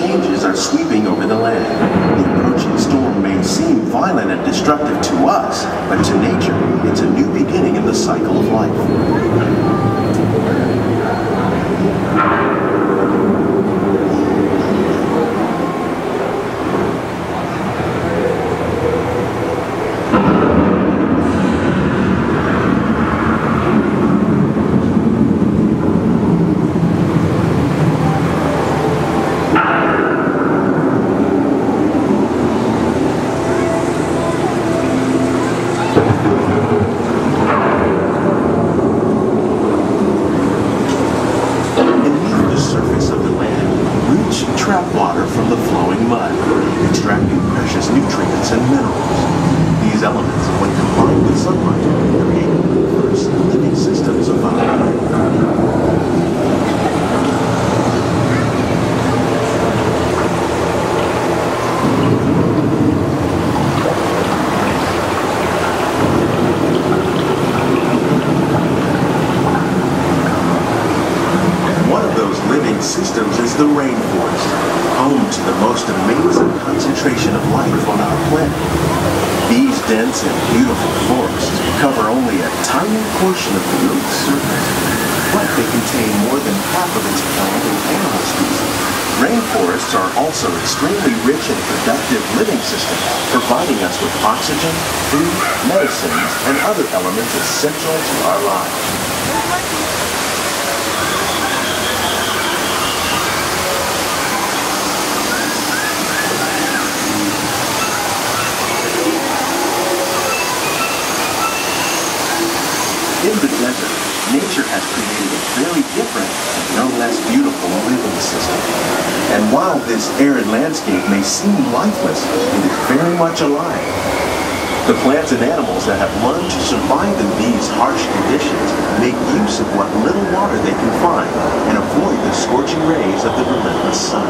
changes are sweeping over the land. The approaching storm may seem violent and destructive to us, but to nature, it's a new beginning in the cycle of life. Trap water from the flowing mud, extracting precious nutrients and minerals. These elements, when combined with sunlight, create the first living systems of life. Systems is the rainforest, home to the most amazing concentration of life on our planet. These dense and beautiful forests cover only a tiny portion of the Earth's surface, but they contain more than half of its plant and animal species. Rainforests are also extremely rich and productive living systems, providing us with oxygen, food, medicines, and other elements essential to our lives. In the desert, nature has created a very different and no less beautiful living system. And while this arid landscape may seem lifeless, it is very much alive. The plants and animals that have learned to survive in these harsh conditions make use of what little water they can find and avoid the scorching rays of the relentless sun.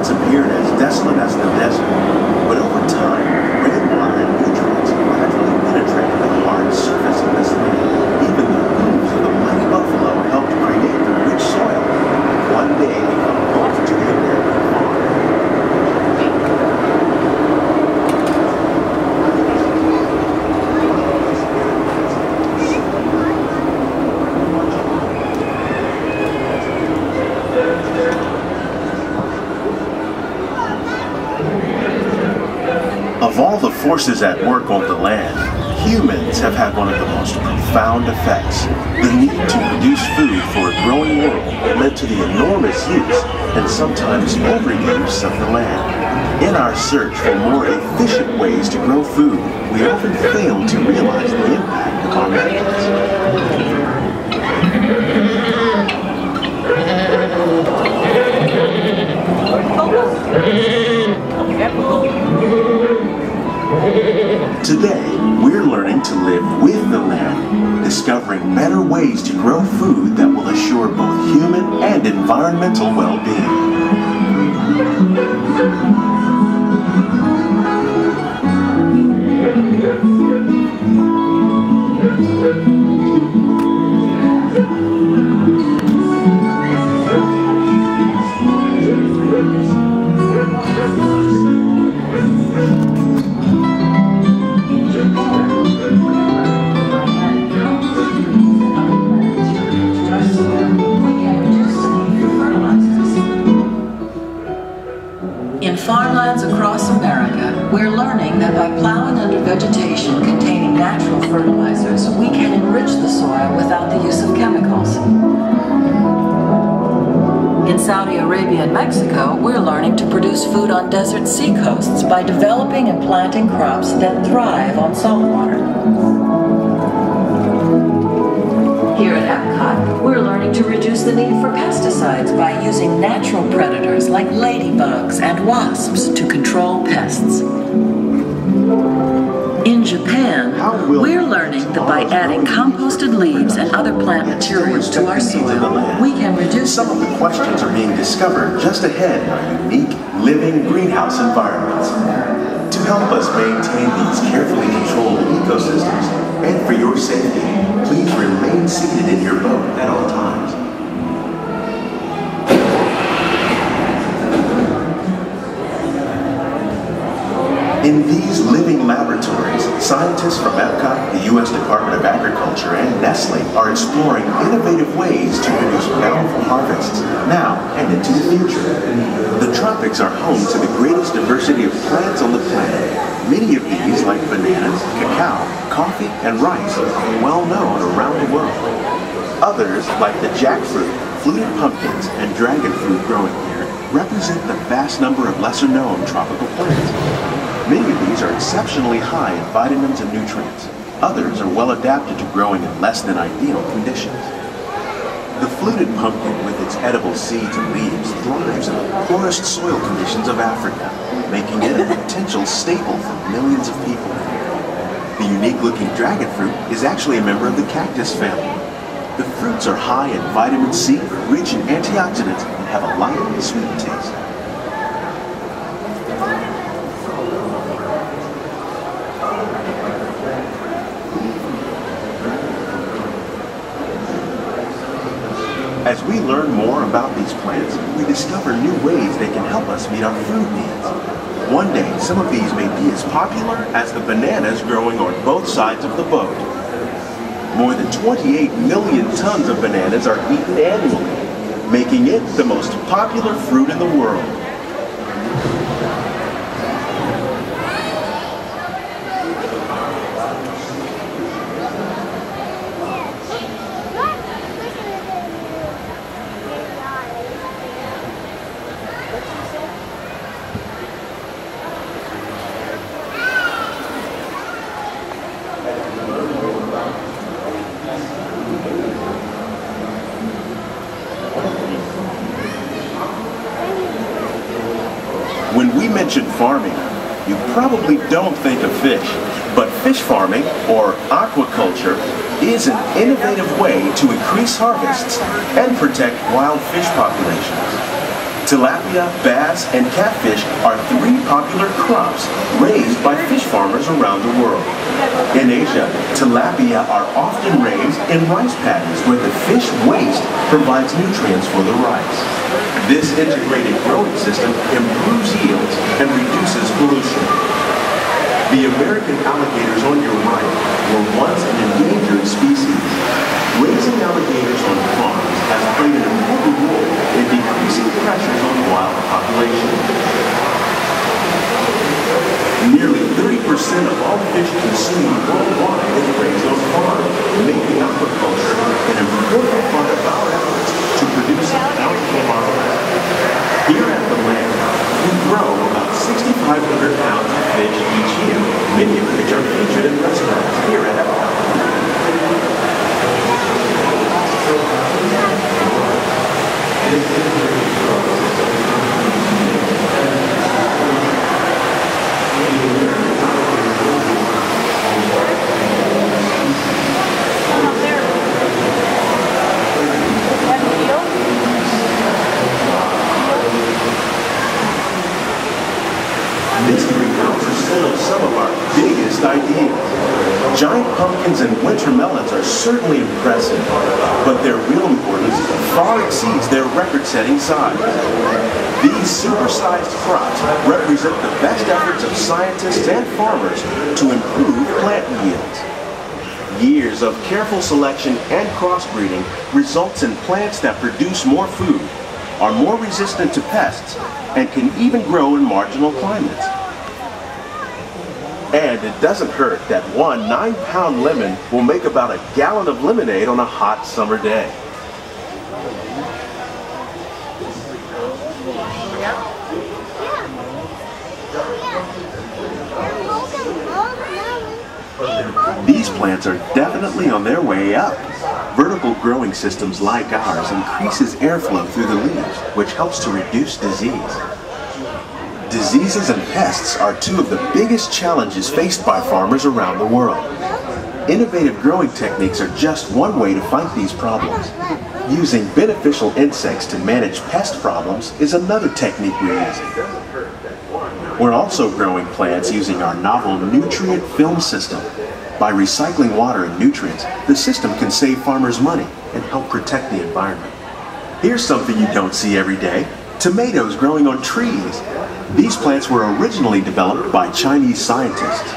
Appeared as desolate as the desert, but over time, rainwater and nutrients gradually penetrated the hard surface of this land. Even the hooves of the mighty buffalo helped create the rich soil. One day, they come home to the American farm. Of all the forces at work on the land, humans have had one of the most profound effects. The need to produce food for a growing world led to the enormous use and sometimes overuse of the land. In our search for more efficient ways to grow food, we often fail to realize the impact of our methods. Today, we're learning to live with the land, discovering better ways to grow food that will assure both human and environmental well-being. In farmlands across America, we're learning that by plowing under vegetation containing natural fertilizers, we can enrich the soil without the use of chemicals. In Saudi Arabia and Mexico, we're learning to produce food on desert seacoasts by developing and planting crops that thrive on salt water. Here at Epcot, we're learning to reduce the need for pesticides by using natural predators like ladybugs and wasps to control pests. In Japan, we're learning that by adding composted leaves and other plant materials to our soil, we can reduce... Some of the questions are being discovered just ahead in our unique living greenhouse environments. To help us maintain these carefully controlled ecosystems, and for your safety, please remain seated in your boat at all times. In these living laboratories, scientists from Epcot, the U.S. Department of Agriculture, and Nestle are exploring innovative ways to produce bountiful harvests now and into the future. The tropics are home to the greatest diversity of plants on the planet. Many of these, like bananas, cacao, coffee, and rice, are well known around the world. Others, like the jackfruit, fluted pumpkins, and dragon fruit growing here, represent the vast number of lesser-known tropical plants. Many of these are exceptionally high in vitamins and nutrients. Others are well adapted to growing in less than ideal conditions. The fluted pumpkin, with its edible seeds and leaves, thrives in the poorest soil conditions of Africa, making it a potential staple for millions of people. The unique-looking dragon fruit is actually a member of the cactus family. The fruits are high in vitamin C, rich in antioxidants, and have a light and sweet taste. As we learn more about these plants, we discover new ways they can help us meet our food needs. One day, some of these may be as popular as the bananas growing on both sides of the boat. More than 28 million tons of bananas are eaten annually, making it the most popular fruit in the world. When we mention farming, you probably don't think of fish, but fish farming, or aquaculture, is an innovative way to increase harvests and protect wild fish populations. Tilapia, bass, and catfish are three popular crops raised by fish farmers around the world. In Asia, tilapia are often raised in rice paddies where the fish waste provides nutrients for the rice. This integrated growing system improves yields and reduces pollution. The American alligators on your right were once an endangered species. Raising alligators on farms has played an important role in decreasing pressures on wild populations. Nearly 30% of all fish consumed worldwide is raised on farms, making aquaculture an important part of our efforts to produce a bountiful harvest. Here at the land, we grow about 6,500 pounds of fish each year, many of which are featured in restaurants here at Epcot. Mystery houses full of some of our biggest ideas. Giant pumpkins and winter melons are certainly impressive, but their real importance far exceeds their record-setting size. These supersized crops represent the best efforts of scientists and farmers to improve plant yields. Years of careful selection and crossbreeding results in plants that produce more food, are more resistant to pests, and can even grow in marginal climates. And it doesn't hurt that one 9-pound lemon will make about a gallon of lemonade on a hot summer day. These plants are definitely on their way up. Vertical growing systems like ours increases airflow through the leaves, which helps to reduce disease. Diseases and pests are two of the biggest challenges faced by farmers around the world. Innovative growing techniques are just one way to fight these problems. Using beneficial insects to manage pest problems is another technique we're using. We're also growing plants using our novel nutrient film system. By recycling water and nutrients, the system can save farmers money and help protect the environment. Here's something you don't see every day: tomatoes growing on trees. These plants were originally developed by Chinese scientists.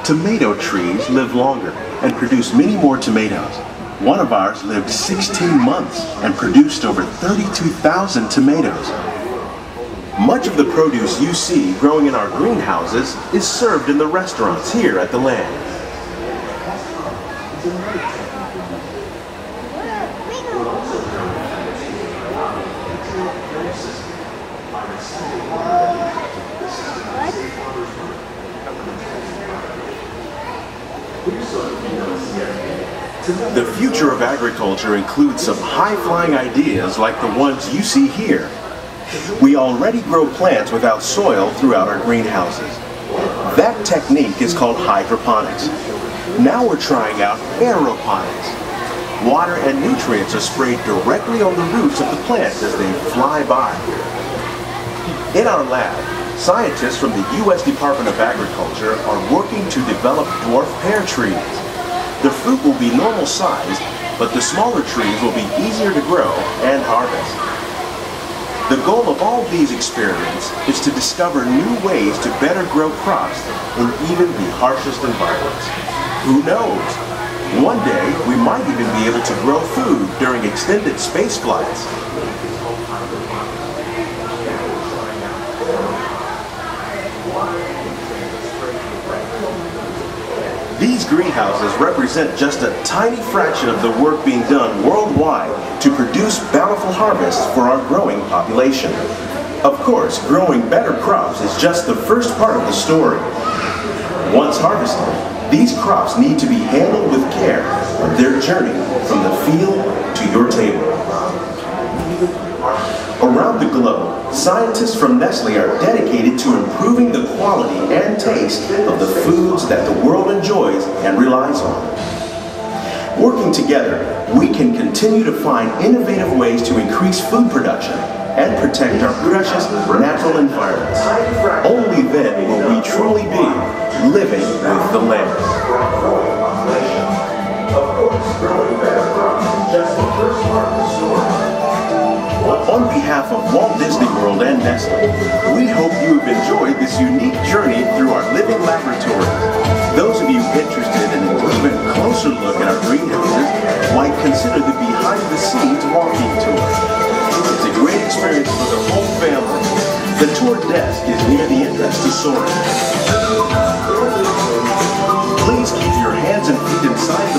Tomato trees live longer and produce many more tomatoes. One of ours lived 16 months and produced over 32,000 tomatoes. Much of the produce you see growing in our greenhouses is served in the restaurants here at the land. The future of agriculture includes some high-flying ideas like the ones you see here. We already grow plants without soil throughout our greenhouses. That technique is called hydroponics. Now we're trying out aeroponics. Water and nutrients are sprayed directly on the roots of the plants as they fly by. In our lab, scientists from the U.S. Department of Agriculture are working to develop dwarf pear trees. The fruit will be normal size, but the smaller trees will be easier to grow and harvest. The goal of all these experiments is to discover new ways to better grow crops in even the harshest environments. Who knows? One day, we might even be able to grow food during extended space flights. These greenhouses represent just a tiny fraction of the work being done worldwide to produce bountiful harvests for our growing population. Of course, growing better crops is just the first part of the story. Once harvested, these crops need to be handled with care on their journey from the field to your table. Around the globe, scientists from Nestle are dedicated to improving the quality and taste of the foods that the world enjoys and relies on. Working together, we can continue to find innovative ways to increase food production and protect our precious natural environments. Only then will we truly be living with the land. Of course, growing better crops is just the first part of the story. On behalf of Walt Disney World and Nestle, we hope you have enjoyed this unique journey through our living laboratories. Those of you interested in an even closer look at our greenhouses might consider the behind-the-scenes walking tour. It's a great experience for the whole family. The tour desk is near the entrance to Soaring. Please keep your hands and feet inside